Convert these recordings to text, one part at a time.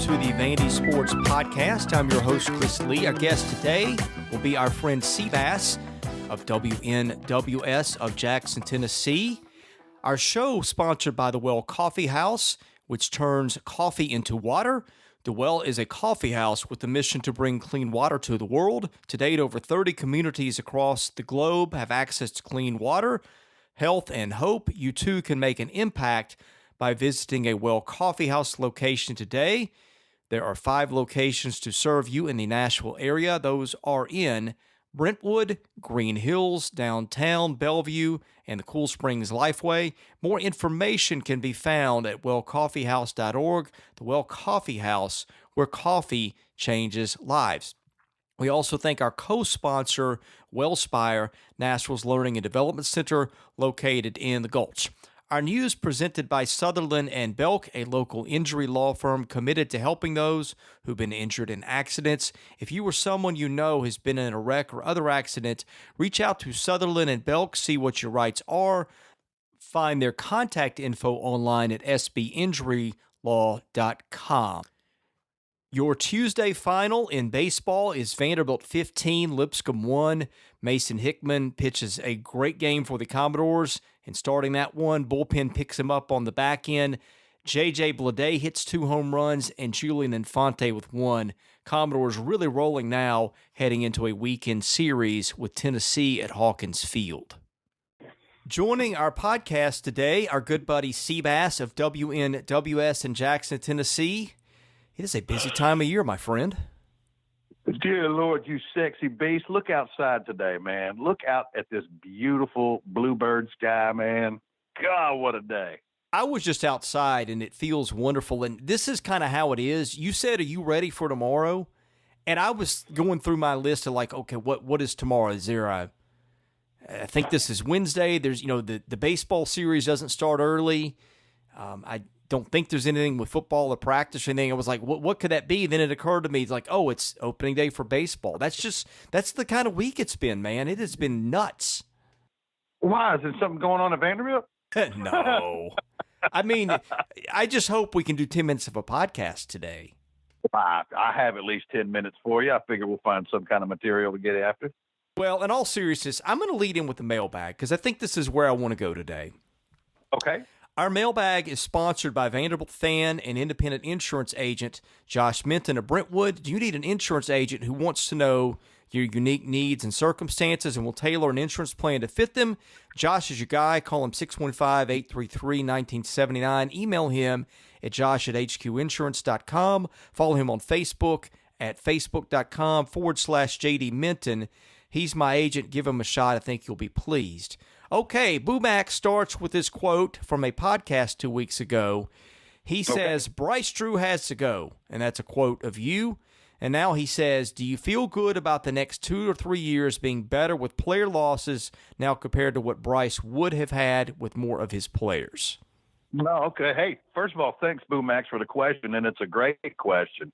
to the Vandy Sports Podcast. I'm your host, Chris Lee. Our guest today will be our friend Seabass of WNWS of Jackson, Tennessee. Our show sponsored by The Well Coffee House, which turns coffee into water. The Well is a coffee house with the mission to bring clean water to the world. To date, over 30 communities across the globe have access to clean water, health, and hope. You too can make an impact by visiting a Well Coffee House location today. There are 5 locations to serve you in the Nashville area. Those are in Brentwood, Green Hills, downtown, Bellevue, and the Cool Springs Lifeway. More information can be found at wellcoffeehouse.org. The Well Coffee House, where coffee changes lives. We also thank our co-sponsor, WellSpire, Nashville's Learning and Development Center, located in the Gulch. Our news presented by Sutherland and Belk, a local injury law firm committed to helping those who've been injured in accidents. If you or someone you know has been in a wreck or other accident, reach out to Sutherland and Belk, see what your rights are. Find their contact info online at sbinjurylaw.com. Your Tuesday final in baseball is Vanderbilt 15, Lipscomb 1. Mason Hickman pitches a great game for the Commodores, and starting that one, bullpen picks him up on the back end. J.J. Bleday hits 2 home runs, and Julian Infante with 1. Commodores really rolling now, heading into a weekend series with Tennessee at Hawkins Field. Joining our podcast today, our good buddy Seabass of WNWS in Jackson, Tennessee. It is a busy time of year, my friend. Dear Lord, you sexy beast. Look outside today, man. Look out at this beautiful bluebird sky, man. God, what a day. I was just outside, and it feels wonderful. And this is kind of how it is. You said, are you ready for tomorrow? And I was going through my list of like, okay, what is tomorrow? Is there I think this is Wednesday. There's, the baseball series doesn't start early. I don't think there's anything with football or practice or anything. I was like, what could that be? Then it occurred to me, it's like, oh, it's opening day for baseball. That's the kind of week it's been, man. It has been nuts. Why? Is there something going on at Vanderbilt? No. I mean, I just hope we can do 10 minutes of a podcast today. I have at least 10 minutes for you. I figure we'll find some kind of material to get after. Well, in all seriousness, I'm going to lead in with the mailbag because I think this is where I want to go today. Okay. Our mailbag is sponsored by Vanderbilt fan and independent insurance agent Josh Minton of Brentwood. Do you need an insurance agent who wants to know your unique needs and circumstances and will tailor an insurance plan to fit them? Josh is your guy. Call him 615-833-1979. Email him at josh@hqinsurance.com. Follow him on Facebook at facebook.com/JD Minton. He's my agent. Give him a shot. I think you'll be pleased. Okay, Boomac starts with this quote from a podcast 2 weeks ago. He says, Bryce Drew has to go, and that's a quote of you. And now he says, do you feel good about the next 2 or 3 years being better with player losses now compared to what Bryce would have had with more of his players? No, okay. Hey, first of all, thanks, Boomax, for the question, and it's a great question.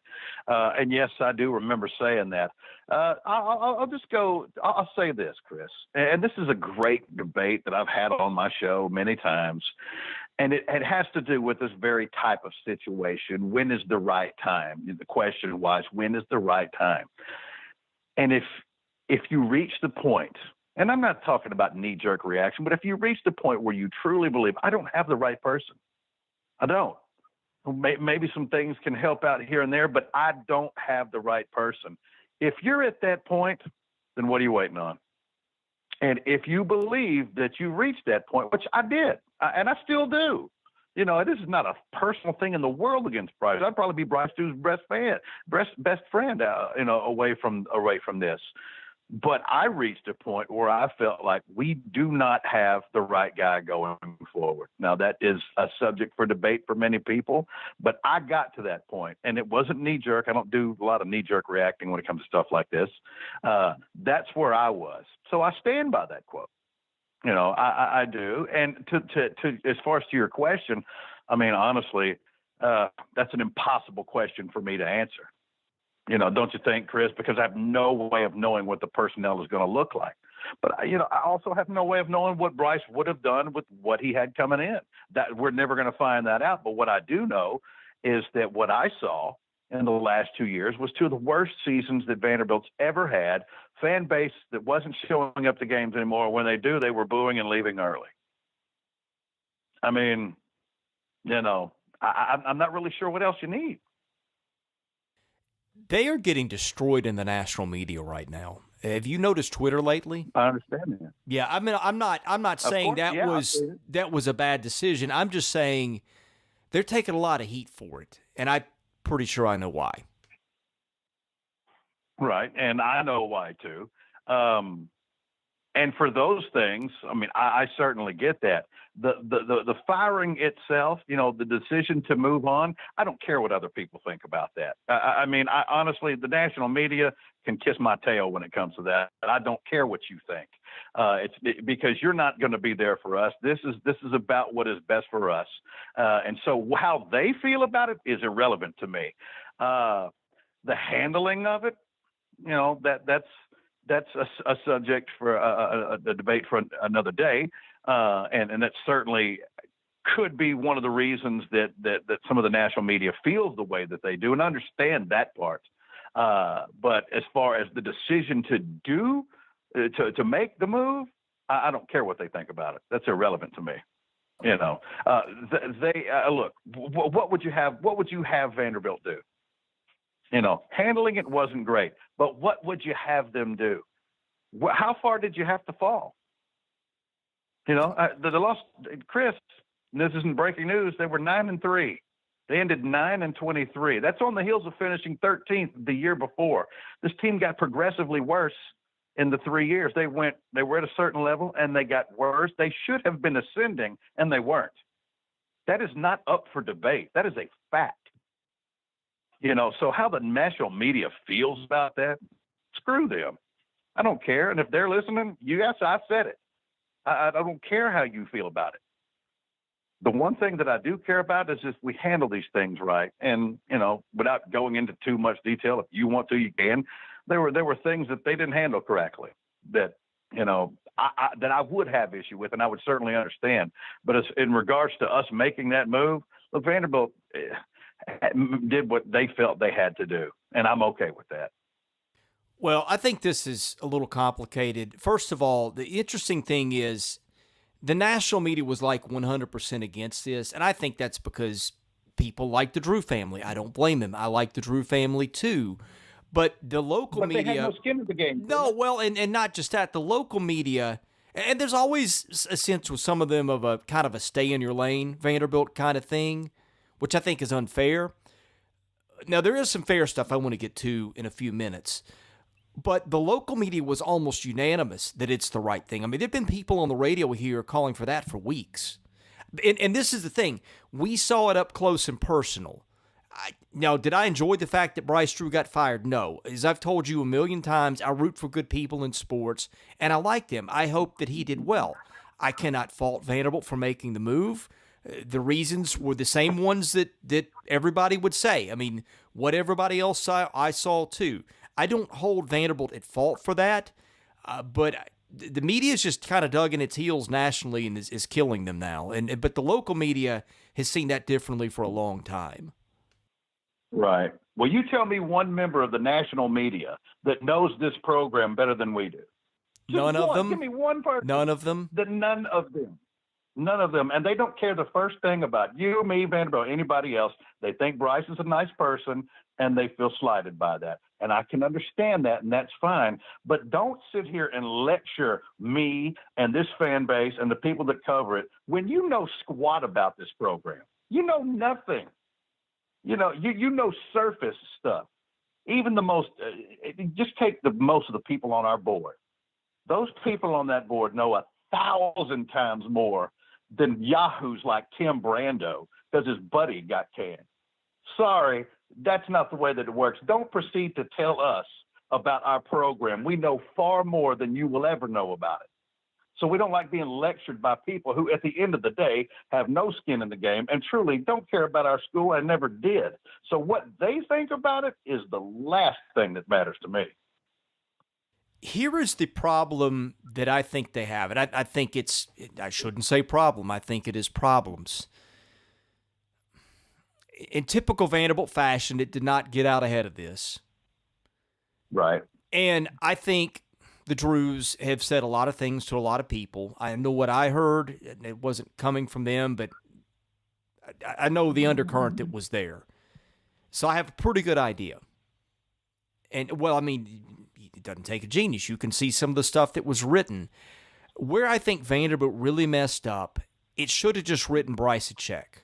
And yes, I do remember saying that. I'll say this, Chris, and this is a great debate that I've had on my show many times, and it has to do with this very type of situation. When is the right time? The question was, when is the right time? And if you reach the point, and I'm not talking about knee-jerk reaction, but if you reach the point where you truly believe, I don't have the right person. I don't. Maybe some things can help out here and there, but I don't have the right person. If you're at that point, then what are you waiting on? And if you believe that you reached that point, which I did, and I still do, this is not a personal thing in the world against Bryce. I'd probably be Bryce Drew's best friend, away from this. But I reached a point where I felt like we do not have the right guy going forward. Now, that is a subject for debate for many people, but I got to that point, and it wasn't knee-jerk. I don't do a lot of knee-jerk reacting when it comes to stuff like this. That's where I was. So I stand by that quote. I do. And to as far as to your question, I mean, honestly, that's an impossible question for me to answer. Don't you think, Chris? Because I have no way of knowing what the personnel is going to look like. But, I also have no way of knowing what Bryce would have done with what he had coming in. That we're never going to find that out. But what I do know is that what I saw in the last 2 years was two of the worst seasons that Vanderbilt's ever had. Fan base that wasn't showing up to games anymore. When they do, they were booing and leaving early. I mean, I'm not really sure what else you need. They are getting destroyed in the national media right now. Have you noticed Twitter lately? I understand that. Yeah, I mean, I'm not saying that was a bad decision. I'm just saying they're taking a lot of heat for it, and I'm pretty sure I know why. Right, and I know why too. And for those things, I mean, I certainly get that. The firing itself, the decision to move on, I don't care what other people think about that. I mean, honestly, the national media can kiss my tail when it comes to that. I don't care what you think. Because you're not going to be there for us. This is about what is best for us. And so how they feel about it is irrelevant to me. The handling of it, that's a subject for a debate for another day, and that certainly could be one of the reasons that some of the national media feels the way that they do, and understand that part. But as far as the decision to make the move, I don't care what they think about it. That's irrelevant to me. Look. What would you have Vanderbilt do? Handling it wasn't great, but what would you have them do? How far did you have to fall? They lost, Chris, and this isn't breaking news. They were 9-3. They ended 9-23. That's on the heels of finishing 13th the year before. This team got progressively worse in the 3 years. They were at a certain level and they got worse. They should have been ascending and they weren't. That is not up for debate. That is a fact. So how the national media feels about that, screw them. I don't care. And if they're listening, yes, I said it. I don't care how you feel about it. The one thing that I do care about is if we handle these things right. And, without going into too much detail, if you want to, you can. There were things that they didn't handle correctly that, that I would have issue with, and I would certainly understand. But as in regards to us making that move, look, Vanderbilt did what they felt they had to do, and I'm okay with that. Well, I think this is a little complicated. First of all, the interesting thing is the national media was like 100% against this, and I think that's because people like the Drew family. I don't blame them. I like the Drew family too. But the local media... But they had no skin in the game. No, well, and not just that. The local media... And there's always a sense with some of them of a kind of a stay-in-your-lane Vanderbilt kind of thing, which I think is unfair. Now, there is some fair stuff I want to get to in a few minutes. But the local media was almost unanimous that it's the right thing. I mean, there have been people on the radio here calling for that for weeks. And this is the thing. We saw it up close and personal. Now, did I enjoy the fact that Bryce Drew got fired? No. As I've told you a million times, I root for good people in sports, and I like them. I hope that he did well. I cannot fault Vanderbilt for making the move. The reasons were the same ones that everybody would say. I mean, what everybody else saw, I saw too. I don't hold Vanderbilt at fault for that, but the media is just kind of dug in its heels nationally and is killing them now. But the local media has seen that differently for a long time. Right. Well, you tell me one member of the national media that knows this program better than we do. None of them? Give me one person. None of them? None of them. None of them. And they don't care the first thing about you, me, Vanderbilt, anybody else. They think Bryce is a nice person, and they feel slighted by that. And I can understand that, and that's fine. But don't sit here and lecture me and this fan base and the people that cover it when you know squat about this program. You know nothing. You know surface stuff. Even the most, just take the most of the people on our board. Those people on that board know 1,000 times more than yahoos like Tim Brando because his buddy got canned. Sorry, that's not the way that it works. Don't proceed to tell us about our program. We know far more than you will ever know about it. So we don't like being lectured by people who, at the end of the day, have no skin in the game and truly don't care about our school and never did. So what they think about it is the last thing that matters to me. Here is the problem that I think they have, and I think I shouldn't say problem, I think it is problems. in typical Vanderbilt fashion, it did not get out ahead of this. Right. And I think the Drews have said a lot of things to a lot of people. I know what I heard, and it wasn't coming from them, but I know the undercurrent that was there. So I have a pretty good idea. And, well, I mean, it doesn't take a genius. You can see some of the stuff that was written. Where I think Vanderbilt really messed up, it should have just written Bryce a check.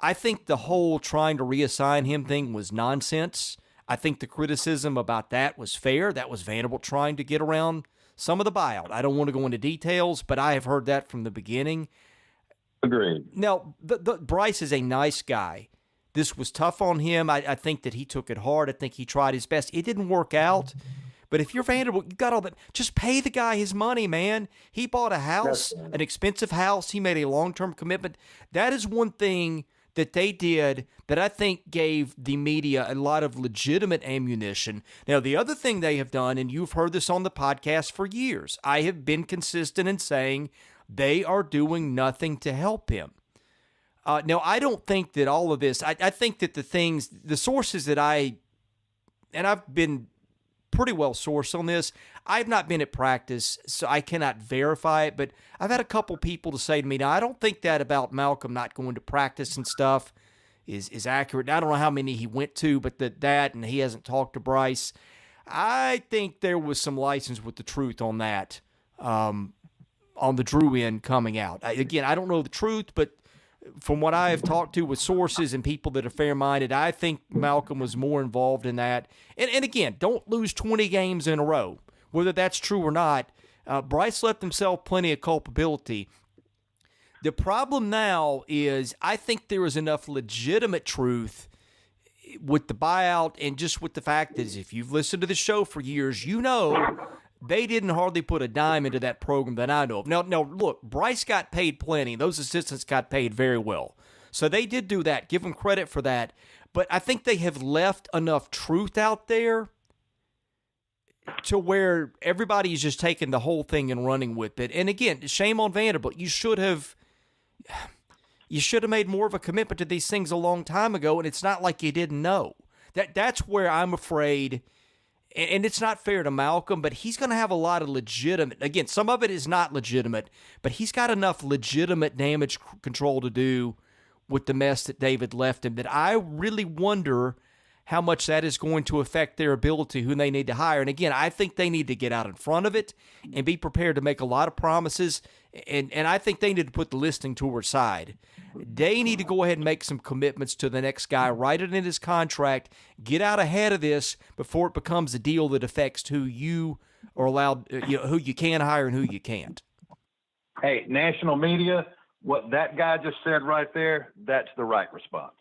I think the whole trying to reassign him thing was nonsense. I think the criticism about that was fair. That was Vanderbilt trying to get around some of the buyout. I don't want to go into details, but I have heard that from the beginning. Agreed. Now, Bryce is a nice guy. This was tough on him. I think that he took it hard. I think he tried his best. It didn't work out. But if you're Vanderbilt, you got all that. Just pay the guy his money, man. He bought a house, an expensive house. He made a long-term commitment. That is one thing that they did that I think gave the media a lot of legitimate ammunition. Now, the other thing they have done, and you've heard this on the podcast for years, I have been consistent in saying they are doing nothing to help him. Now, I don't think that all of this, I think that the sources that and I've been pretty well sourced on this. I've not been at practice, so I cannot verify it, but I've had a couple people to say to me, now, I don't think that about Malcolm not going to practice and stuff is accurate. I don't know how many he went to, but that and he hasn't talked to Bryce. I think there was some license with the truth on that, on the Drew end coming out. Again, I don't know the truth, but from what I have talked to with sources and people that are fair-minded, I think Malcolm was more involved in that. And again, don't lose 20 games in a row. Whether that's true or not, Bryce left himself plenty of culpability. The problem now is I think there is enough legitimate truth with the buyout and just with the fact that if you've listened to the show for years, you know they didn't hardly put a dime into that program that I know of. Now, look, Bryce got paid plenty. Those assistants got paid very well. So they did do that. Give them credit for that. But I think they have left enough truth out there to where everybody's just taking the whole thing and running with it. And again, shame on Vanderbilt. You should have made more of a commitment to these things a long time ago, and it's not like you didn't know. That's where I'm afraid. And it's not fair to Malcolm, but he's going to have a lot of legitimate, again, some of it is not legitimate, but he's got enough legitimate damage control to do with the mess that David left him that I really wonder how much that is going to affect their ability, who they need to hire. And again, I think they need to get out in front of it and be prepared to make a lot of promises. And I think they need to put the listening tour aside. They need to go ahead and make some commitments to the next guy, write it in his contract, get out ahead of this before it becomes a deal that affects who you are allowed, who you can hire and who you can't. Hey, national media, what that guy just said right there, that's the right response.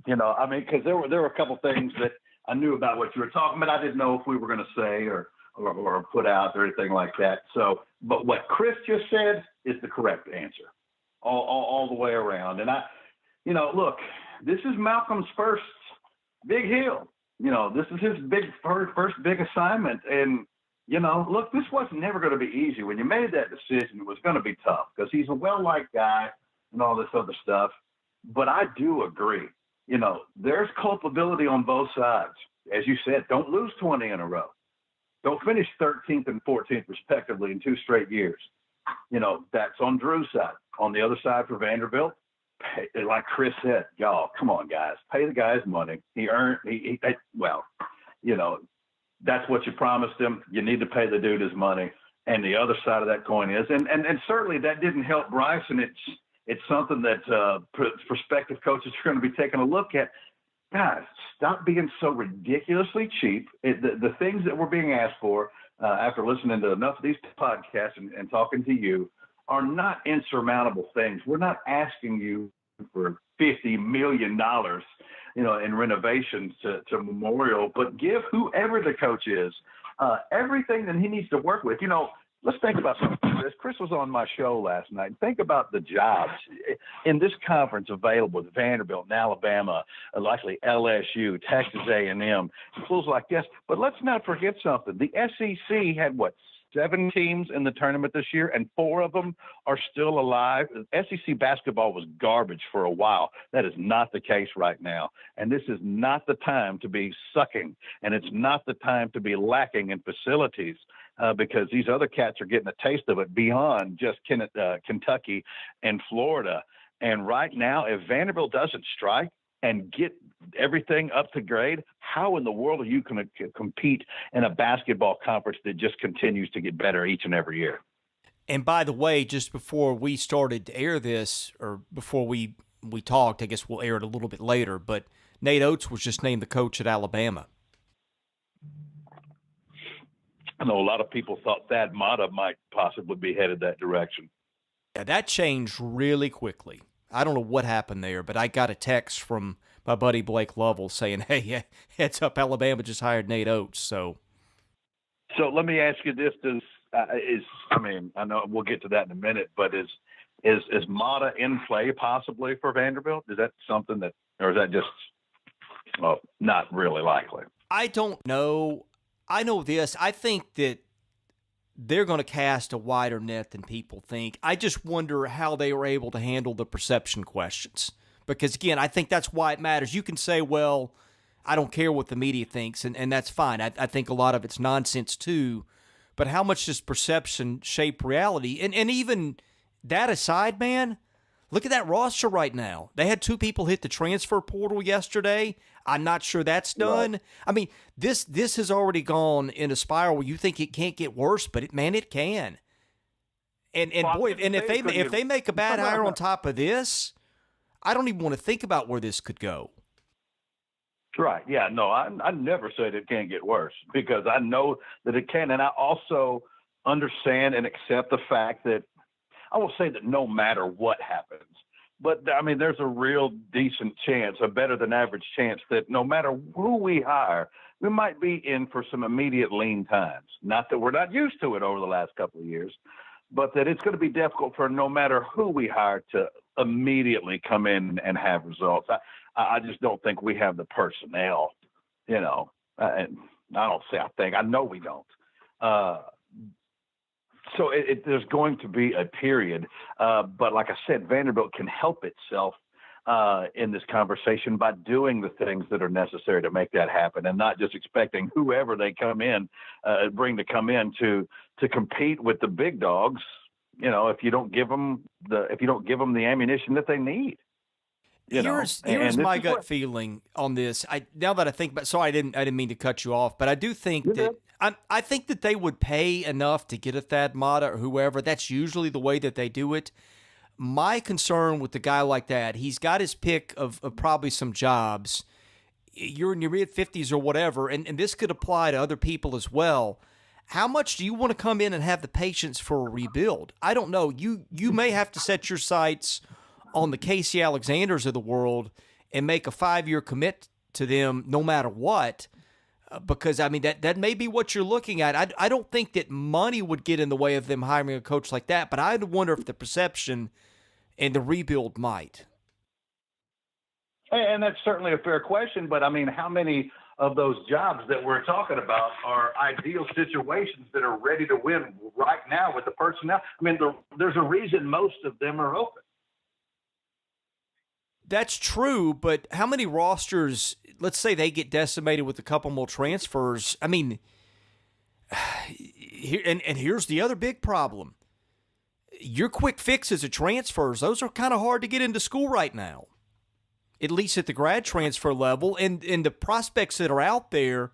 Because there were a couple things that I knew about what you were talking about. I didn't know if we were going to say or put out or anything like that. So, but what Chris just said is the correct answer, all the way around. And look, this is Malcolm's first big hill. This is his first big assignment. And look, this was never going to be easy. When you made that decision, it was going to be tough because he's a well-liked guy and all this other stuff. But I do agree. There's culpability on both sides. As you said, don't lose 20 in a row. Don't finish 13th and 14th respectively in 2 straight years. That's on Drew's side. On the other side for Vanderbilt, like Chris said, y'all, come on, guys, pay the guy his money. That's what you promised him. You need to pay the dude his money. And the other side of that coin is, and certainly that didn't help Bryce, and it's something that prospective coaches are going to be taking a look at. Guys, stop being so ridiculously cheap. The things that we're being asked for after listening to enough of these podcasts and talking to you are not insurmountable things. We're not asking you for $50 million, in renovations to Memorial, but give whoever the coach is everything that he needs to work with. Let's think about something. Chris was on my show last night. Think about the jobs in this conference available with Vanderbilt and Alabama, likely LSU, Texas A&M, schools like this. But let's not forget something. The SEC had, 7 teams in the tournament this year, and 4 of them are still alive. SEC basketball was garbage for a while. That is not the case right now. And this is not the time to be sucking, and it's not the time to be lacking in facilities because these other cats are getting a taste of it beyond just Kentucky and Florida. And right now, if Vanderbilt doesn't strike and get everything up to grade, how in the world are you going to compete in a basketball conference that just continues to get better each and every year? And by the way, just before we started to air this, or before we talked, I guess we'll air it a little bit later, but Nate Oates was just named the coach at Alabama. I know a lot of people thought Thad Matta might possibly be headed that direction. Yeah, that changed really quickly. I don't know what happened there, but I got a text from my buddy Blake Lovell saying, hey, heads up, Alabama just hired Nate Oates. So let me ask you this. I know we'll get to that in a minute, but is Matta in play possibly for Vanderbilt? Is that something that, or is that just not really likely? I don't know. I know this. I think that they're going to cast a wider net than people think. I just wonder how they were able to handle the perception questions. Because, again, I think that's why it matters. You can say, well, I don't care what the media thinks, and that's fine. I think a lot of it's nonsense, too. But how much does perception shape reality? And even that aside, man, look at that roster right now. They had 2 people hit the transfer portal yesterday. I'm not sure that's done. Right. I mean, this has already gone in a spiral where you think it can't get worse, but it can. And boy, and if they make a bad hire on top of this, I don't even want to think about where this could go. Right. Yeah. No, I never said it can't get worse because I know that it can, and I also understand and accept the fact that I will say that no matter what happens. But, I mean, there's a real decent chance, a better than average chance that no matter who we hire, we might be in for some immediate lean times. Not that we're not used to it over the last couple of years, but that it's going to be difficult for no matter who we hire to immediately come in and have results. I just don't think we have the personnel, and I don't say I think. I know we don't. So there's going to be a period, but like I said, Vanderbilt can help itself in this conversation by doing the things that are necessary to make that happen, and not just expecting whoever they come in, to compete with the big dogs. If you don't give them the ammunition that they need. Here's my gut feeling on this. Now that I think about, so I didn't mean to cut you off, but I do think I think that they would pay enough to get a Thad Matta or whoever. That's usually the way that they do it. My concern with the guy like that, he's got his pick of probably some jobs. You're in your mid-50s or whatever, and this could apply to other people as well. How much do you want to come in and have the patience for a rebuild? I don't know. You may have to set your sights on the Casey Alexanders of the world and make a 5-year commit to them no matter what, because, I mean, that may be what you're looking at. I don't think that money would get in the way of them hiring a coach like that, but I wonder if the perception and the rebuild might. And that's certainly a fair question, but, I mean, how many of those jobs that we're talking about are ideal situations that are ready to win right now with the personnel? I mean, there's a reason most of them are open. That's true, but how many rosters, let's say they get decimated with a couple more transfers. I mean, here's the other big problem. Your quick fixes of transfers, those are kind of hard to get into school right now, at least at the grad transfer level. And the prospects that are out there,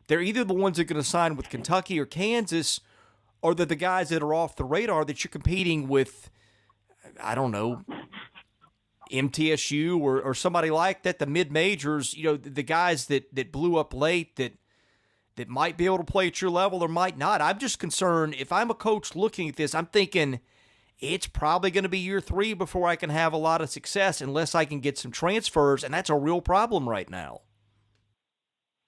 they're either the ones that are going to sign with Kentucky or Kansas, or they're the guys that are off the radar that you're competing with, I don't know, MTSU or somebody like that, the mid-majors, the guys that blew up late that might be able to play at your level or might not. I'm just concerned, if I'm a coach looking at this, I'm thinking it's probably going to be year 3 before I can have a lot of success unless I can get some transfers, and that's a real problem right now.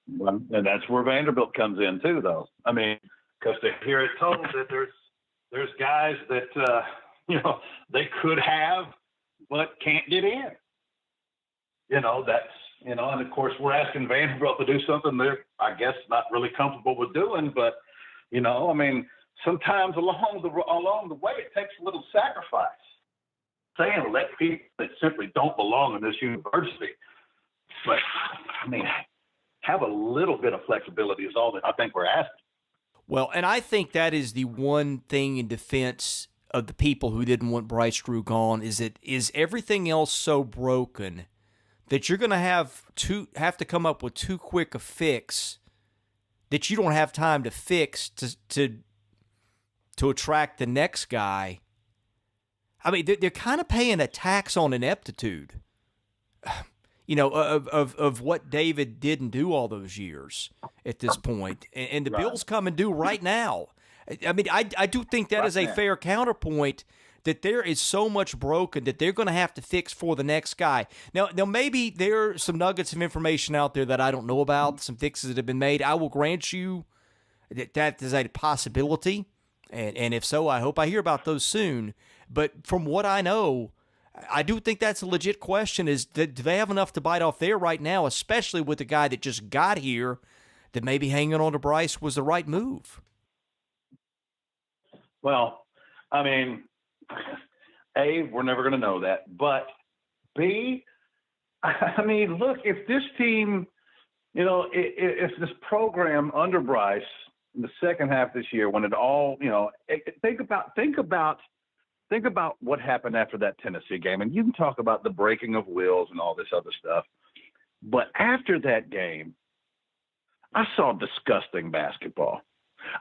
Well, and that's where Vanderbilt comes in too, though. I mean, because they hear it told that there's guys that, they could have, but can't get in. And of course we're asking Vanderbilt to do something they're, I guess, not really comfortable with doing. But, I mean, sometimes along the way, it takes a little sacrifice. Saying let people that simply don't belong in this university, but I mean, have a little bit of flexibility is all that I think we're asking. Well, and I think that is the one thing in defense of the people who didn't want Bryce Drew gone is everything else so broken that you're going to have to come up with too quick a fix that you don't have time to fix to attract the next guy. I mean, they're kind of paying a tax on ineptitude, of what David didn't do all those years at this point. And the Right. Bills come and do right now. I mean, I do think that is a fair counterpoint that there is so much broken that they're going to have to fix for the next guy. Now, maybe there are some nuggets of information out there that I don't know about, some fixes that have been made. I will grant you that is a possibility. And if so, I hope I hear about those soon. But from what I know, I do think that's a legit question is that do they have enough to bite off there right now, especially with the guy that just got here, that maybe hanging on to Bryce was the right move? Well, I mean, A, we're never going to know that. But B, I mean, look, if this team, if this program under Bryce in the second half this year, when it all, think about what happened after that Tennessee game. And you can talk about the breaking of wills and all this other stuff. But after that game, I saw disgusting basketball.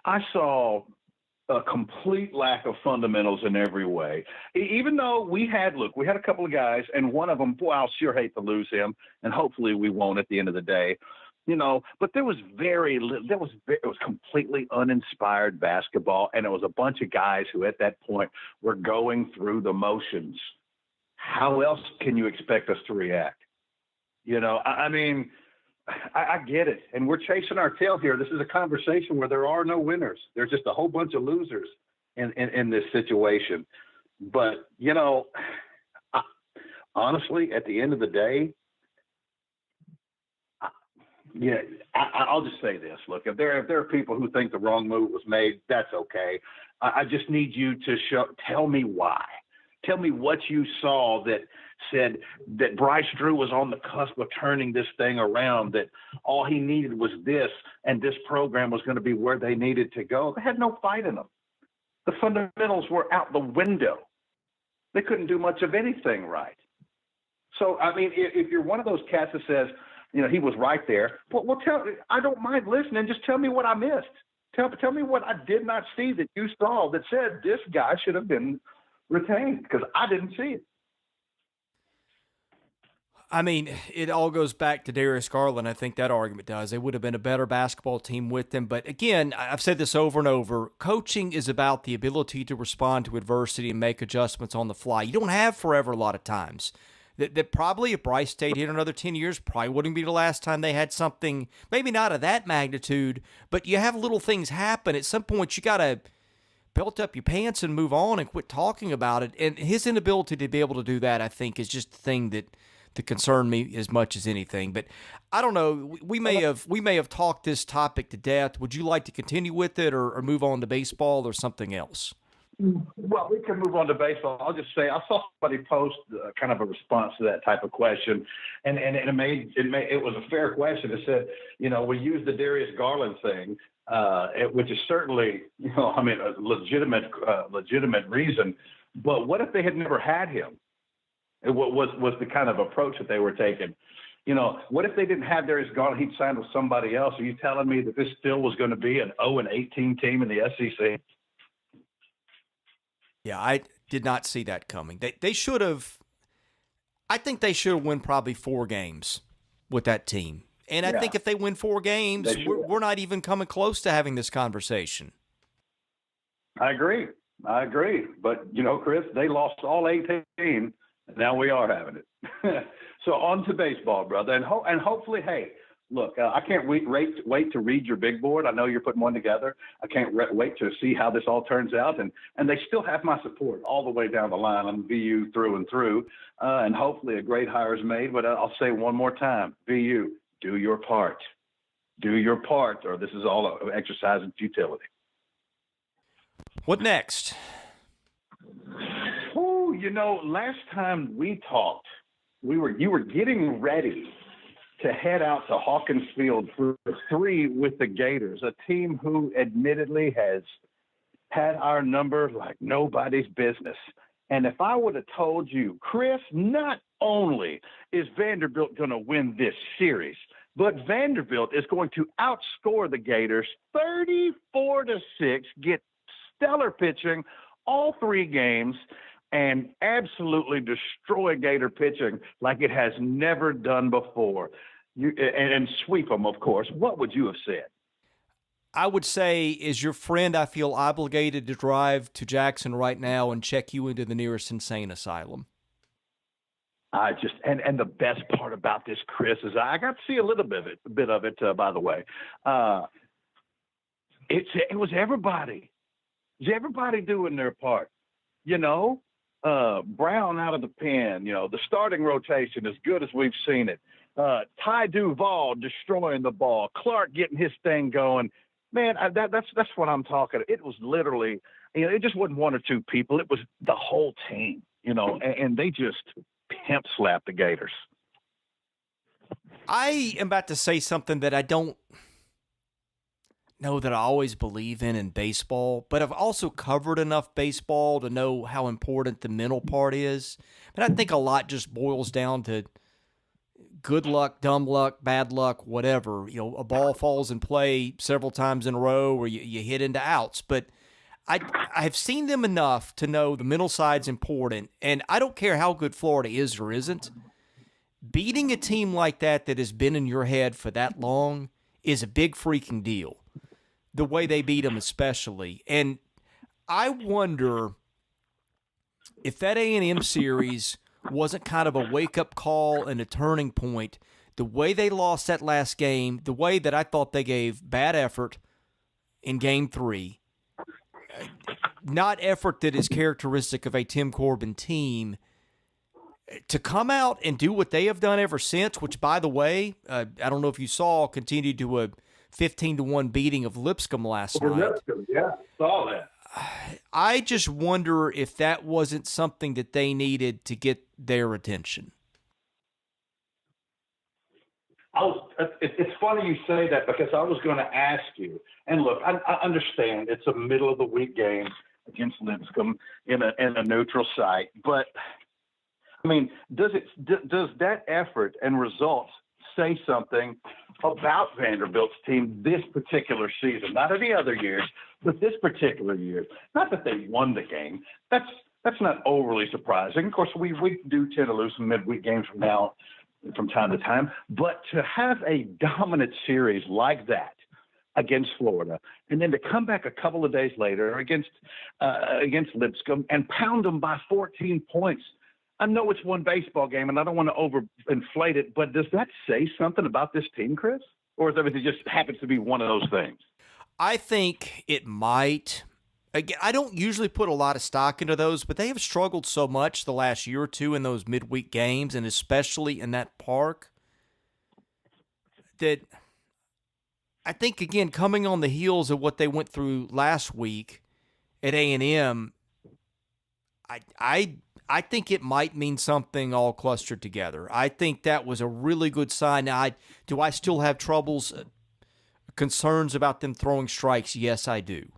I saw a complete lack of fundamentals in every way. Even though we had a couple of guys, and one of them, boy, I'll sure hate to lose him, and hopefully we won't at the end of the day. But there was it was completely uninspired basketball, and it was a bunch of guys who at that point were going through the motions. How else can you expect us to react? I mean, I get it, and we're chasing our tail here. This is a conversation where there are no winners. There's just a whole bunch of losers in this situation. But, honestly, at the end of the day, I'll just say this. Look, if there are people who think the wrong move was made, that's okay. I just need you to tell me why. Tell me what you saw that said that Bryce Drew was on the cusp of turning this thing around, that all he needed was this, and this program was going to be where they needed to go. They had no fight in them. The fundamentals were out the window. They couldn't do much of anything right. So, I mean, if you're one of those cats that says, he was right there, well, I don't mind listening. Just tell me what I missed. Tell me what I did not see that you saw that said this guy should have been retained, because I didn't see it. I mean, it all goes back to Darius Garland. I think that argument does. They would have been a better basketball team with them. But again, I've said this over and over. Coaching is about the ability to respond to adversity and make adjustments on the fly. You don't have forever a lot of times. That probably if Bryce stayed here another 10 years, probably wouldn't be the last time they had something, maybe not of that magnitude, but you have little things happen. At some point, you got to belt up your pants and move on and quit talking about it. And his inability to be able to do that, I think, is just the thing that concerned me as much as anything. But I don't know. We may have talked this topic to death. Would you like to continue with it or move on to baseball or something else? Well, we can move on to baseball. I'll just say I saw somebody post kind of a response to that type of question, and it was a fair question. It said, we use the Darius Garland thing, which is certainly a legitimate reason. But what if they had never had him? What was the kind of approach that they were taking? What if they didn't have Darius Garland? He'd signed with somebody else. Are you telling me that this still was going to be an 0-18 team in the SEC? Yeah, I did not see that coming. They should have – I think they should have won probably 4 games with that team. And I think if they win 4 games, we're not even coming close to having this conversation. I agree. But, Chris, they lost all 18, and now we are having it. So on to baseball, brother. And hopefully, hey, look, I can't wait to read your big board. I know you're putting one together. I can't wait to see how this all turns out. And they still have my support all the way down the line. I'm VU through and through. And hopefully a great hire is made. But I'll say one more time, VU, do your part. Do your part, or this is all an exercise in futility. What next? Oh, last time we talked, you were getting ready to head out to Hawkins Field for 3 with the Gators, a team who admittedly has had our number like nobody's business. And if I would have told you, Chris, not only is Vanderbilt going to win this series, but Vanderbilt is going to outscore the Gators 34-6, get stellar pitching all 3 games, and absolutely destroy Gator pitching like it has never done before, and sweep them, of course, what would you have said? I would say, as your friend, I feel obligated to drive to Jackson right now and check you into the nearest insane asylum. And the best part about this, Chris, is I got to see a little bit of it, by the way. It was everybody. It was everybody doing their part. Brown out of the pen, the starting rotation as good as we've seen it. Ty Duvall destroying the ball. Clark getting his thing going. Man, that's what I'm talking about. It was literally, it just wasn't 1 or 2 people. It was the whole team, and they just pimp slapped the Gators. I am about to say something that I don't know that I always believe in baseball, but I've also covered enough baseball to know how important the mental part is. But I think a lot just boils down to good luck, dumb luck, bad luck, whatever. A ball falls in play several times in a row or you hit into outs. But I've seen them enough to know the mental side's important, and I don't care how good Florida is or isn't. Beating a team like that has been in your head for that long is a big freaking deal. The way they beat them especially. And I wonder if that A&M series wasn't kind of a wake-up call and a turning point, the way they lost that last game, the way that I thought they gave bad effort in Game 3, not effort that is characteristic of a Tim Corbin team, to come out and do what they have done ever since, which, by the way, I don't know if you saw, continued to a 15-1 beating of Lipscomb last night. Yeah, saw that. I just wonder if that wasn't something that they needed to get their attention. It's funny you say that because I was going to ask you. And look, I understand it's a middle of the week game against Lipscomb in a neutral site, but I mean, does that effort and results say something about Vanderbilt's team this particular season? Not any other years, but this particular year. Not that they won the game. That's not overly surprising. Of course, we do tend to lose some midweek games from time to time, but to have a dominant series like that against Florida, and then to come back a couple of days later against Lipscomb and pound them by 14 points. I know it's one baseball game, and I don't want to overinflate it, but does that say something about this team, Chris? Or is everything just happens to be one of those things? I think it might. Again, I don't usually put a lot of stock into those, but they have struggled so much the last year or two in those midweek games, and especially in that park, that I think, again, coming on the heels of what they went through last week at A&M, I think it might mean something all clustered together. I think that was a really good sign. Now, do I still have troubles, concerns about them throwing strikes? Yes, I do.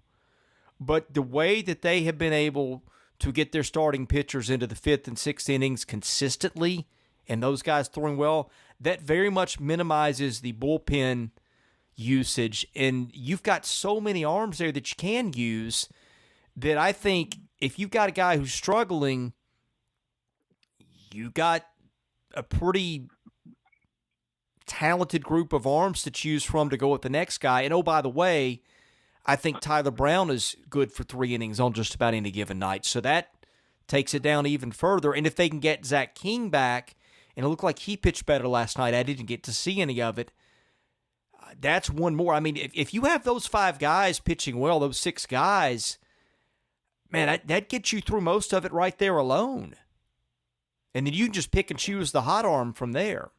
But the way that they have been able to get their starting pitchers into the 5th and 6th innings consistently, and those guys throwing well, that very much minimizes the bullpen usage. And you've got so many arms there that you can use that I think if you've got a guy who's struggling, you got a pretty talented group of arms to choose from to go with the next guy. And, oh, by the way, I think Tyler Brown is good for 3 innings on just about any given night. So that takes it down even further. And if they can get Zach King back, and it looked like he pitched better last night, I didn't get to see any of it, that's one more. I mean, if you have those 5 guys pitching well, those 6 guys, man, that gets you through most of it right there alone. And then you can just pick and choose the hot arm from there.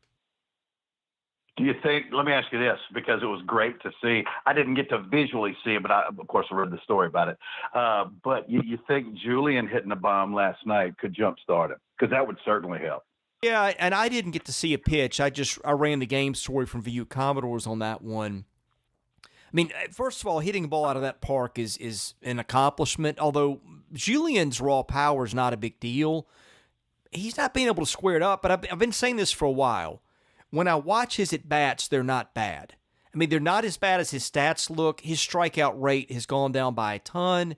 Do you think, let me ask you this, because it was great to see. I didn't get to visually see it, but of course, I read the story about it. But you think Julian hitting a bomb last night could jumpstart him? Because that would certainly help. Yeah, and I didn't get to see a pitch. I ran the game story from VU Commodores on that one. I mean, first of all, hitting a ball out of that park is an accomplishment, although Julian's raw power is not a big deal. He's not being able to square it up, but I've been saying this for a while. When I watch his at-bats, they're not bad. I mean, they're not as bad as his stats look. His strikeout rate has gone down by a ton.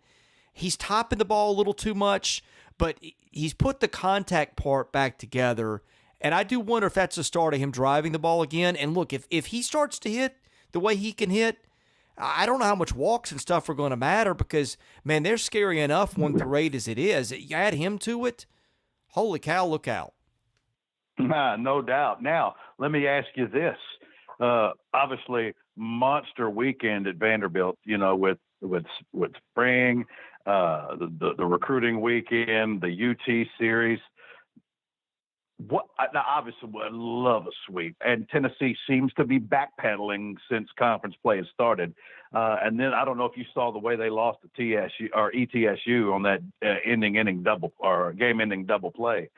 He's topping the ball a little too much, but he's put the contact part back together, and I do wonder if that's the start of him driving the ball again. And look, if he starts to hit the way he can hit, I don't know how much walks and stuff are going to matter because, man, they're scary enough 1-8 as it is. You add him to it, holy cow, look out. No doubt. Now, let me ask you this. Obviously, monster weekend at Vanderbilt, with spring, the recruiting weekend, the UT series. Now, obviously, I love a sweep, and Tennessee seems to be backpedaling since conference play has started. And then I don't know if you saw the way they lost to TSU or ETSU on that game-ending double play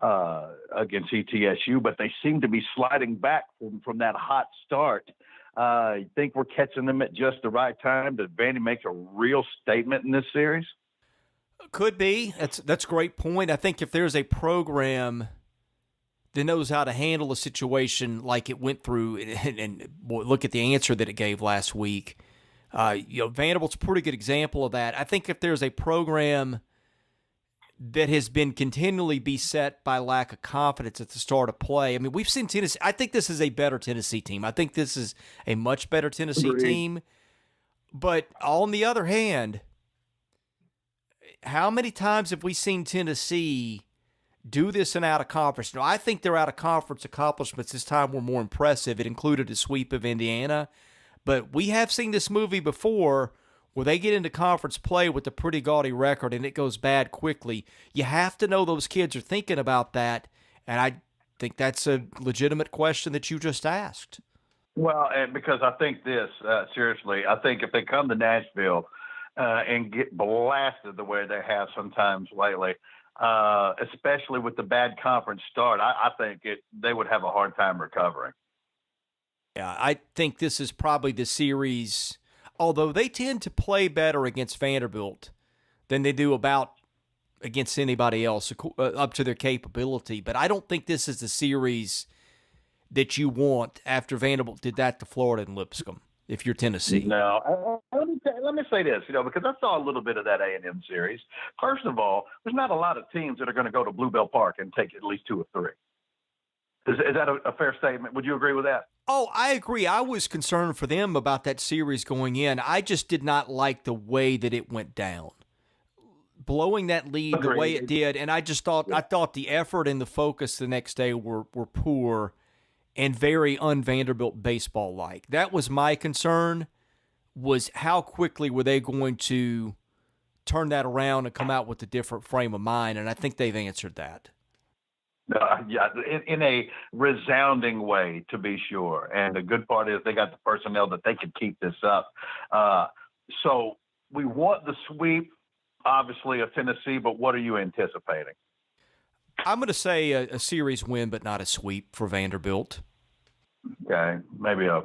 against ETSU, but they seem to be sliding back from that hot start. I think we're catching them at just the right time. Did Vandy make a real statement in this series? Could be. That's a great point. I think if there's a program that knows how to handle a situation like it went through, and look at the answer that it gave last week, Vanderbilt's a pretty good example of that. I think if there's a program that has been continually beset by lack of confidence at the start of play. I mean, we've seen Tennessee. I think this is a better Tennessee team. I think this is a much better Tennessee team. But on the other hand, how many times have we seen Tennessee do this in out-of-conference? Now, I think their out-of-conference accomplishments this time were more impressive. It included a sweep of Indiana. But we have seen this movie before where they get into conference play with a pretty gaudy record and it goes bad quickly. You have to know those kids are thinking about that, and I think that's a legitimate question that you just asked. Well, and because I think this, seriously, I think if they come to Nashville and get blasted the way they have sometimes lately, especially with the bad conference start, I think they would have a hard time recovering. Yeah, I think this is probably the series. Although they tend to play better against Vanderbilt than they do against anybody else up to their capability. But I don't think this is the series that you want after Vanderbilt did that to Florida and Lipscomb, if you're Tennessee. No. Let me say this, because I saw a little bit of that A&M series. First of all, there's not a lot of teams that are going to go to Bluebell Park and take at least 2 or 3. Is that a fair statement? Would you agree with that? Oh, I agree. I was concerned for them about that series going in. I just did not like the way that it went down. Blowing that lead the way it did, and I thought the effort and the focus the next day were poor and very un-Vanderbilt baseball-like. That was my concern, was how quickly were they going to turn that around and come out with a different frame of mind, and I think they've answered that. In a resounding way, to be sure. And the good part is they got the personnel that they can keep this up. So we want the sweep, obviously, of Tennessee, but what are you anticipating? I'm going to say a series win, but not a sweep for Vanderbilt. Okay, maybe a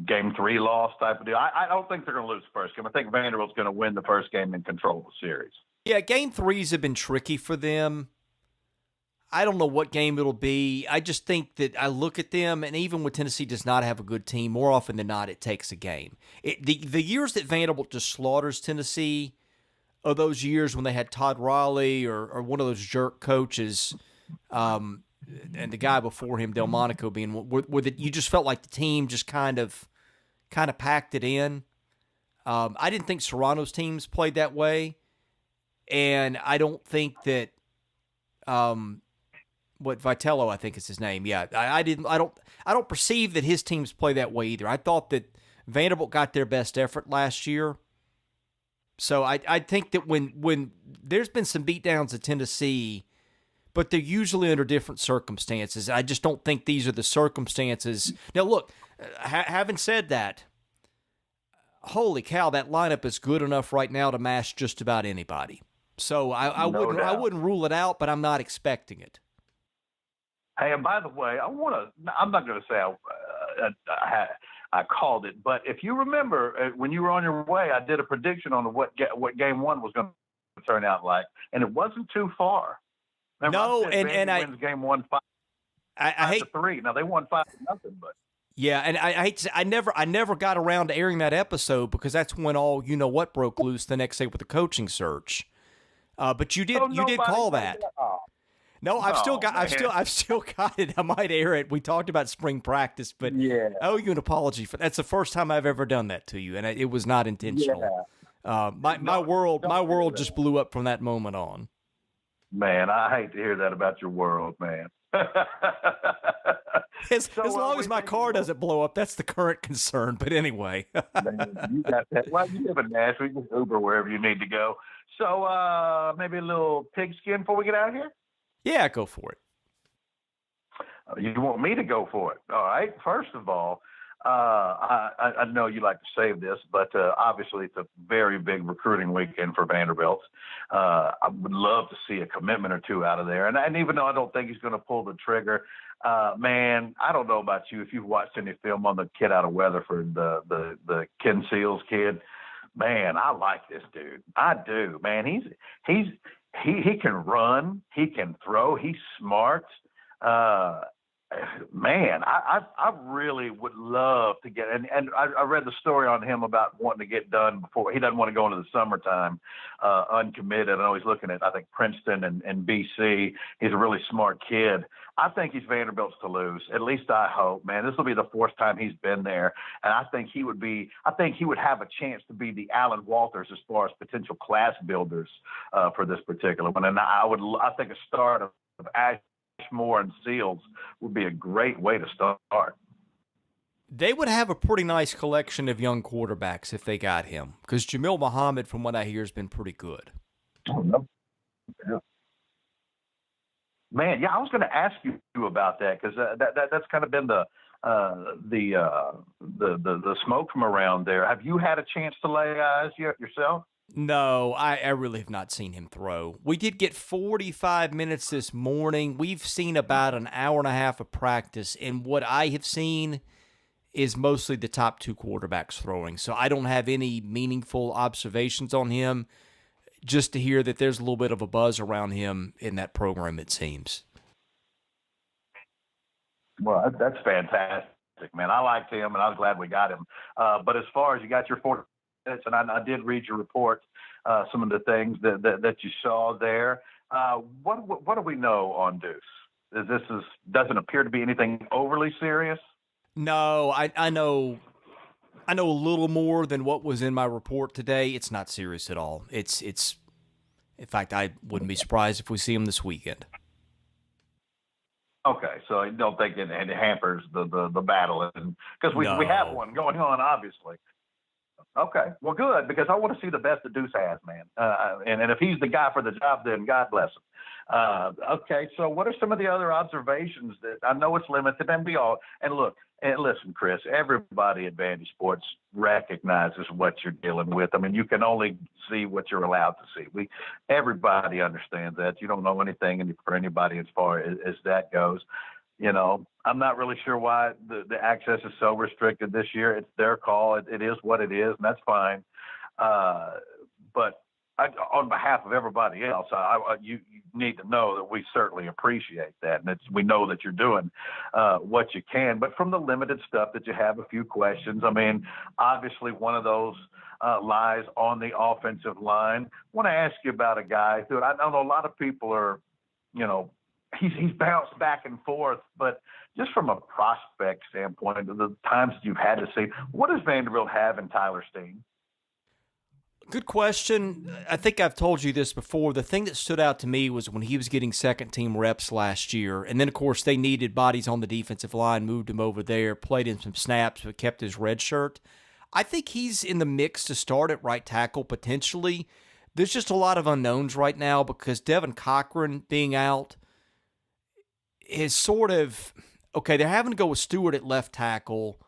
game 3 loss type of deal. I don't think they're going to lose the first game. I think Vanderbilt's going to win the first game and control the series. Yeah, game 3s have been tricky for them. I don't know what game it'll be. I just think that I look at them, and even when Tennessee does not have a good team, more often than not, it takes a game. The years that Vanderbilt just slaughters Tennessee are those years when they had Todd Raleigh or one of those jerk coaches, and the guy before him, Delmonico, being where you just felt like the team just kind of packed it in. I didn't think Serrano's teams played that way. And I don't think that, Vitello, I think is his name. Yeah, I don't perceive that his teams play that way either. I thought that Vanderbilt got their best effort last year. So I think that when there's been some beatdowns at Tennessee, but they're usually under different circumstances. I just don't think these are the circumstances. Now, look, having said that, holy cow, that lineup is good enough right now to mash just about anybody. So I wouldn't rule it out, but I'm not expecting it. Hey, and by the way, I'm not going to say I called it, but if you remember when you were on your way, I did a prediction on what game one was going to turn out like, and it wasn't too far. Remember, No, and I wins game one 5-3. Now they won 5-0, but yeah, and I hate to say, I never got around to airing that episode because that's when all you know what broke loose the next day with the coaching search. But you did call that. No, I've still got it. I might air it. We talked about spring practice, but yeah. I owe you an apology for that's the first time I've ever done that to you, and it was not intentional. Yeah. My world just blew up from that moment on. Man, I hate to hear that about your world, man. As long as my car doesn't blow up, that's the current concern. But anyway. Man, you got that. Well, you live in Nashville. You can Uber wherever you need to go. So maybe a little pigskin before we get out of here? Yeah, go for it. You want me to go for it? All right. First of all, I know you like to save this, but obviously it's a very big recruiting weekend for Vanderbilt. I would love to see a commitment or two out of there. And even though I don't think he's going to pull the trigger, man, I don't know about you. If you've watched any film on the kid out of Weatherford, the Ken Seals kid, man, I like this dude. I do, man. He can run. He can throw. He's smart. Man, I really would love to get, and I read the story on him about wanting to get done before. He doesn't want to go into the summertime uncommitted. I know he's looking at, I think, Princeton and BC. He's a really smart kid. I think he's Vanderbilt's to lose. At least I hope, man. This will be the fourth time he's been there, and I think he would have a chance to be the Alan Walters as far as potential class builders for this particular one. And I think a start of Ashmore and Seals would be a great way to start. They would have a pretty nice collection of young quarterbacks if they got him, because Jamil Muhammad, from what I hear, has been pretty good. Oh, no. Yeah. Man, yeah, I was going to ask you about that because that's kind of been the smoke from around there. Have you had a chance to lay eyes yourself? No, I really have not seen him throw. We did get 45 minutes this morning. We've seen about an hour and a half of practice, and what I have seen is mostly the top two quarterbacks throwing. So I don't have any meaningful observations on him, just to hear that there's a little bit of a buzz around him in that program, it seems. Well, that's fantastic, man. I liked him, and I was glad we got him. But as far as you got your 40 minutes, and I did read your report, some of the things that you saw there. What do we know on Deuce? Doesn't appear to be anything overly serious? No, I know a little more than what was in my report today. It's not serious at all. It's in fact, I wouldn't be surprised if we see him this weekend. Okay, so I don't think it hampers the battle, because we have one going on, obviously. Okay, well, good, because I want to see the best that Deuce has, man. And if he's the guy for the job, then God bless him. Okay, so what are some of the other observations that I know it's limited, and we all, and look, and listen, Chris, everybody at Vandy Sports recognizes what you're dealing with. I mean, you can only see what you're allowed to see. Everybody understands that. You don't know anything for anybody as far as that goes. You know, I'm not really sure why the access is so restricted this year. It's their call. It is what it is, and that's fine. But on behalf of everybody else, you need to know that we certainly appreciate that, and we know that you're doing what you can. But from the limited stuff that you have, a few questions. I mean, obviously one of those lies on the offensive line. I want to ask you about a guy who I know a lot of people are, you know, he's bounced back and forth, but just from a prospect standpoint, the times that you've had to see, what does Vanderbilt have in Tyler Steen? Good question. I think I've told you this before. The thing that stood out to me was when he was getting second-team reps last year, and then, of course, they needed bodies on the defensive line, moved him over there, played in some snaps, but kept his red shirt. I think he's in the mix to start at right tackle potentially. There's just a lot of unknowns right now because Devin Cochran being out, is sort of okay. They're having to go with Stewart at left tackle,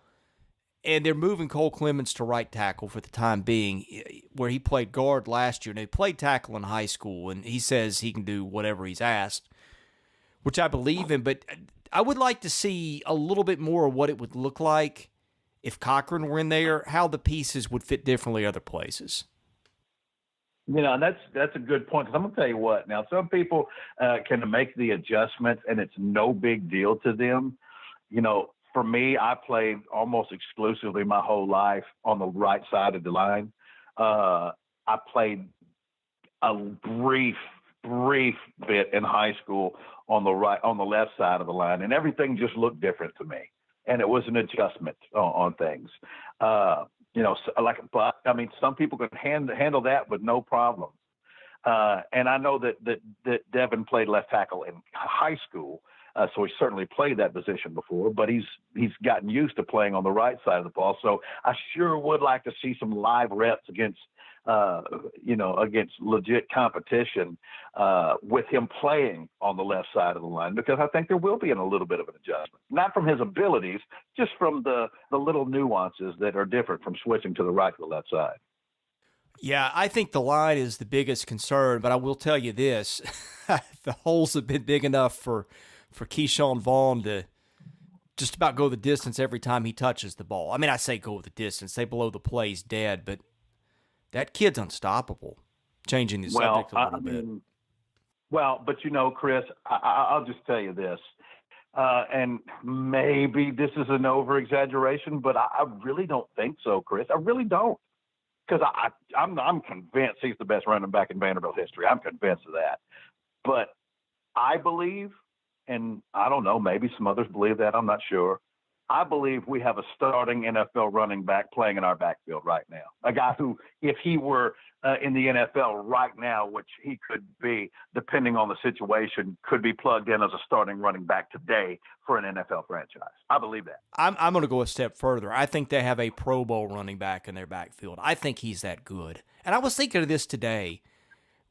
and they're moving Cole Clemens to right tackle for the time being, where he played guard last year. And he played tackle in high school, and he says he can do whatever he's asked, which I believe in. But I would like to see a little bit more of what it would look like if Cochran were in there, how the pieces would fit differently other places. That's a good point, because I'm going to tell you what. Now, some people can make the adjustments, and it's no big deal to them. For me, I played almost exclusively my whole life on the right side of the line. I played a brief bit in high school on the left side of the line, and everything just looked different to me. And it was an adjustment on things. But I mean, some people can handle that with no problem. And I know that Devin played left tackle in high school, so he certainly played that position before. But he's gotten used to playing on the right side of the ball. So I sure would like to see some live reps against legit competition with him playing on the left side of the line, because I think there will be a little bit of an adjustment, not from his abilities, just from the little nuances that are different from switching to the right to the left side. Yeah, I think the line is the biggest concern, but I will tell you this. The holes have been big enough for Keyshawn Vaughn to just about go the distance every time he touches the ball. I mean, I say go the distance. They blow the plays dead, but that kid's unstoppable. Changing the subject a little bit. But Chris, I'll just tell you this, and maybe this is an over-exaggeration, but I really don't think so, Chris. I really don't, because I'm convinced he's the best running back in Vanderbilt history. I'm convinced of that. But I believe, and I don't know, maybe some others believe that, I'm not sure, I believe we have a starting NFL running back playing in our backfield right now. A guy who, if he were in the NFL right now, which he could be, depending on the situation, could be plugged in as a starting running back today for an NFL franchise. I believe that. I'm going to go a step further. I think they have a Pro Bowl running back in their backfield. I think he's that good. And I was thinking of this today.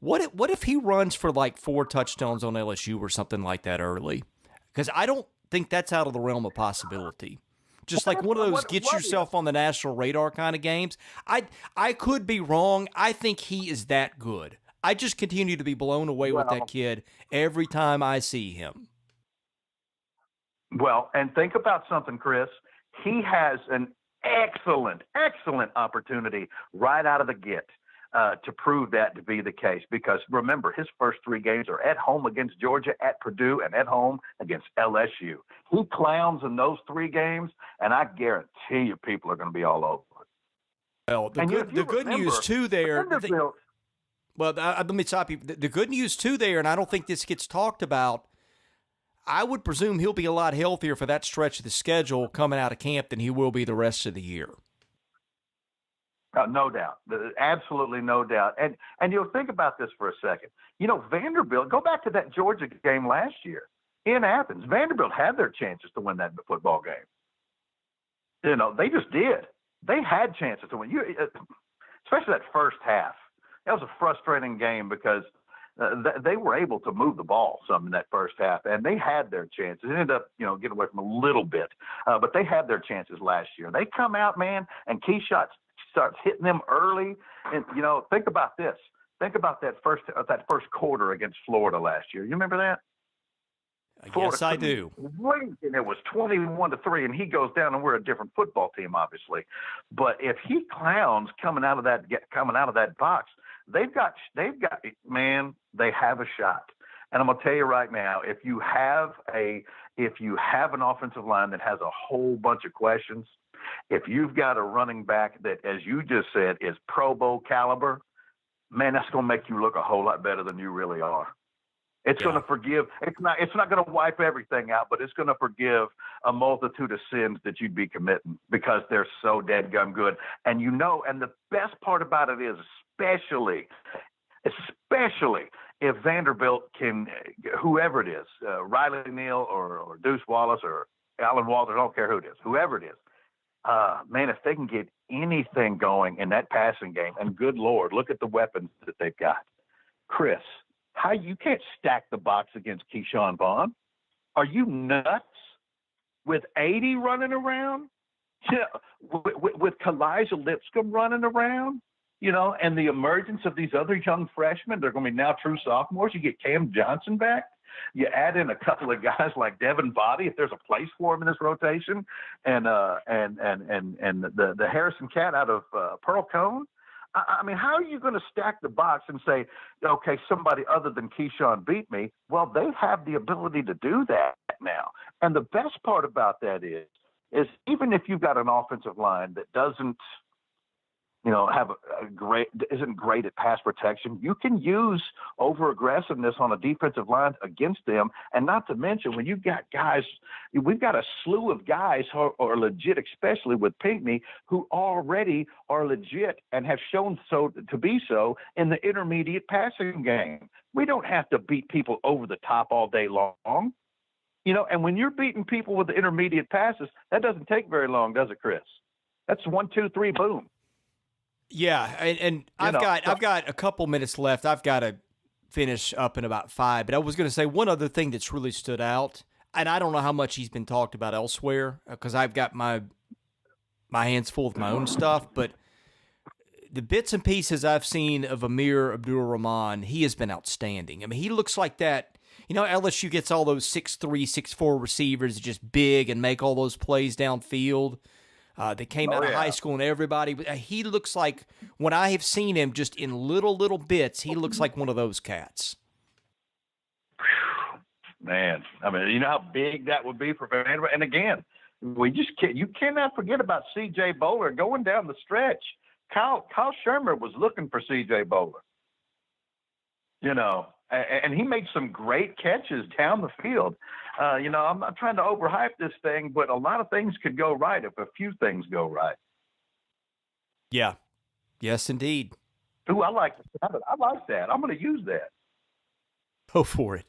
What if he runs for like 4 touchdowns on LSU or something like that early? Because I don't think that's out of the realm of possibility. Just like one of those get yourself on the national radar kind of games. I could be wrong. I think he is that good. I just continue to be blown away with that kid every time I see him. Well, and think about something, Chris. He has an excellent opportunity right out of the gate to prove that to be the case. Because remember, his first 3 games are at home against Georgia, at Purdue, and at home against LSU. He clowns in those 3 games, and I guarantee you people are going to be all over it. Well, the good news too there. Let me stop you. The good news too there, and I don't think this gets talked about. I would presume he'll be a lot healthier for that stretch of the schedule coming out of camp than he will be the rest of the year. No doubt. Absolutely no doubt. And you'll think about this for a second. Vanderbilt, go back to that Georgia game last year in Athens. Vanderbilt had their chances to win that football game. They just did. They had chances to win. Especially that first half. That was a frustrating game because they were able to move the ball some in that first half, and they had their chances. They ended up, getting away from a little bit, but they had their chances last year. They come out, man, and Keyshawn starts hitting them early. And, think about this. Think about that first quarter against Florida last year. You remember that? Yes, I do. And it was 21-3, and he goes down, and we're a different football team, obviously. But if he clowns coming out of that box, they've got man, they have a shot. And I'm gonna tell you right now, if you have an offensive line that has a whole bunch of questions, if you've got a running back that, as you just said, is Pro Bowl caliber, man, that's gonna make you look a whole lot better than you really are. It's going to forgive. It's not going to wipe everything out, but it's going to forgive a multitude of sins that you'd be committing because they're so dadgum good. And and the best part about it is, especially if Vanderbilt can, whoever it is, Riley Neal or Deuce Wallace or Alan Walters, I don't care who it is, whoever it is, man, if they can get anything going in that passing game, and good Lord, look at the weapons that they've got. Chris, you can't stack the box against Keyshawn Vaughn. Are you nuts? With 80 running around, with Kalijah Lipscomb running around, and the emergence of these other young freshmen, they're going to be now true sophomores. You get Cam Johnson back. You add in a couple of guys like Devin Body, if there's a place for him in this rotation, and the Harrison Cat out of Pearl Cone. I mean, how are you going to stack the box and say, okay, somebody other than Keyshawn beat me? Well, they have the ability to do that now. And the best part about that is even if you've got an offensive line that doesn't, have isn't great at pass protection, you can use over aggressiveness on a defensive line against them. And not to mention, when you've got guys, we've got a slew of guys who are legit, especially with Pinckney, who already are legit and have shown so to be so in the intermediate passing game. We don't have to beat people over the top all day long. And when you're beating people with the intermediate passes, that doesn't take very long, does it, Chris? That's 1, 2, 3, boom. Yeah, and I've got a couple minutes left. I've got to finish up in about 5. But I was going to say one other thing that's really stood out, and I don't know how much he's been talked about elsewhere because I've got my hands full with my own stuff. But the bits and pieces I've seen of Amir Abdur-Rahman, he has been outstanding. I mean, he looks like that. LSU gets all those 6'3", 6'4" receivers, just big and make all those plays downfield. They came out of high school and everybody. He looks like, when I have seen him just in little bits, he looks like one of those cats. Man, I mean, you know how big that would be for Vanderbilt. And again, you cannot forget about C.J. Bowler going down the stretch. Kyle Shermer was looking for C.J. Bowler. And he made some great catches down the field. I'm not trying to overhype this thing, but a lot of things could go right if a few things go right. Yeah. Yes, indeed. Ooh, I like that. I'm going to use that. Go for it.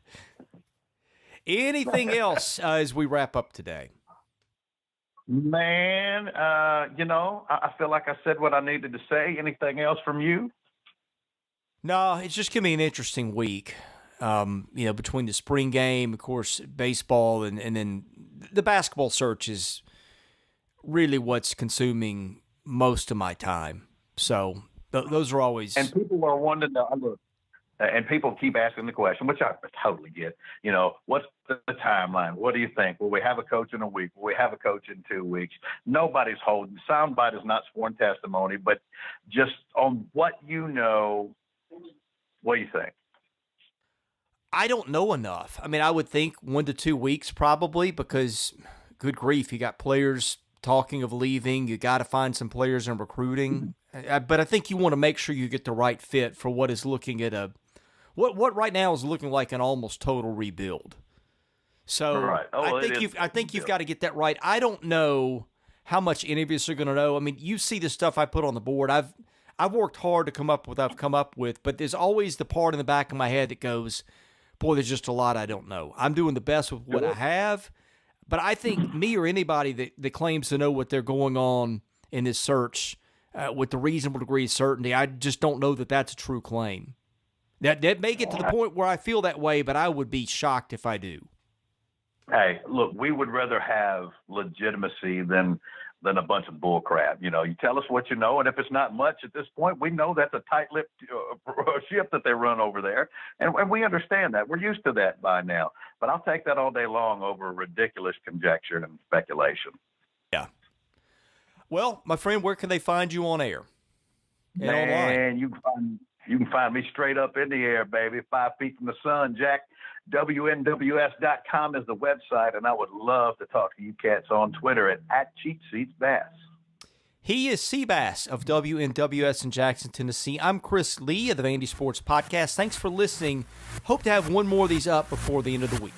Anything else as we wrap up today? Man, I feel like I said what I needed to say. Anything else from you? No, it's just going to be an interesting week. Between the spring game, of course, baseball, and then the basketball search is really what's consuming most of my time. So those are always. And people are wanting to look, and people keep asking the question, which I totally get. What's the timeline? What do you think? Will we have a coach in a week? Will we have a coach in 2 weeks? Nobody's holding. Soundbite is not sworn testimony, but just on what what do you think? I don't know enough. I mean, I would think 1 to 2 weeks probably because, good grief, you got players talking of leaving. You got to find some players in recruiting. But I think you want to make sure you get the right fit for what is looking at what right now is looking like an almost total rebuild. So right. I think you've got to get that right. I don't know how much any of us are going to know. I mean, you see the stuff I put on the board. I've worked hard to come up with what I've come up with, but there's always the part in the back of my head that goes, boy, there's just a lot I don't know. I'm doing the best with what I have, but I think me or anybody that claims to know what they're going on in this search with a reasonable degree of certainty, I just don't know that that's a true claim. That may get to the point where I feel that way, but I would be shocked if I do. Hey, look, we would rather have legitimacy than a bunch of bull crap. You tell us what you know, and if it's not much at this point, we know that's a tight-lipped ship that they run over there, and we understand that. We're used to that by now. But I'll take that all day long over ridiculous conjecture and speculation. Yeah. Well, my friend, where can they find you on air? And online? You can find me straight up in the air, baby, 5 feet from the sun, Jack. WNWS.com is the website, and I would love to talk to you cats on Twitter at CheapSeatsBass. He is Seabass of WNWS in Jackson, Tennessee. I'm Chris Lee of the Vandy Sports Podcast. Thanks for listening. Hope to have one more of these up before the end of the week.